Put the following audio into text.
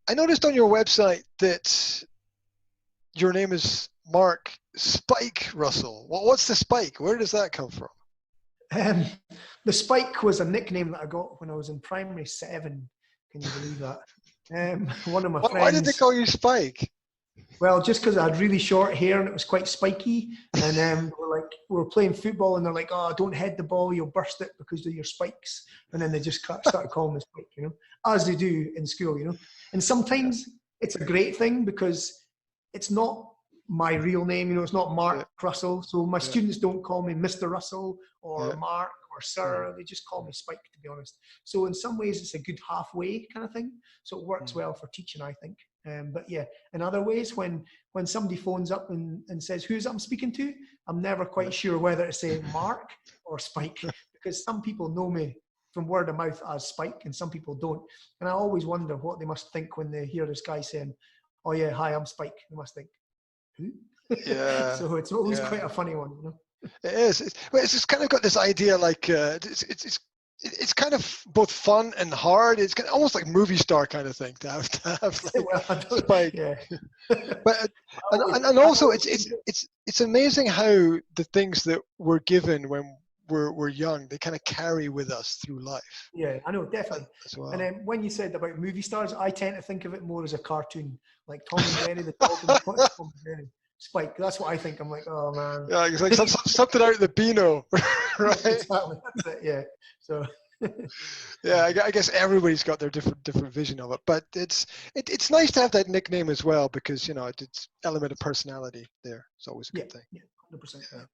I noticed on your website that your name is Mark Spike Russell. What's the Spike? Where does that come from? The Spike was a nickname that I got when I was in primary 7. Can you believe that? One of my friends. Why did they call you Spike? Well, just because I had really short hair and it was quite spiky, and we were playing football, and they're like, "Oh, don't head the ball, you'll burst it because of your spikes." And then they just started calling me Spike, as they do in school, And sometimes it's a great thing because it's not my real name, it's not Mark Russell. So my students don't call me Mr. Russell or Mark or Sir. They just call me Spike, to be honest. So in some ways, it's a good halfway kind of thing. So it works well for teaching, I think. But yeah, in other ways, when somebody phones up and says, who's I'm speaking to, I'm never quite sure whether to say Mark or Spike, because some people know me from word of mouth as Spike and some people don't. And I always wonder what they must think when they hear this guy saying, oh yeah, hi, I'm Spike. They must think, who? Yeah. So it's always quite a funny one, It is. It's just kind of got this idea like it's kind of both fun and hard. It's almost like movie star kind of thing to have like Spike. Yeah. But and also it's amazing how the things that we're given when we're young, they kind of carry with us through life. Yeah, I know, definitely. As well. And then when you said about movie stars, I tend to think of it more as a cartoon, like Tom and Jerry, the dog and Tom and Jerry. Spike, that's what I think. I'm like, oh man. Yeah, it's like something out of the Beano, right? Exactly. That's it. Yeah. So. Yeah, I guess everybody's got their different vision of it, but it's nice to have that nickname as well because it's element of personality there. It's always a good thing. Yeah, 100%.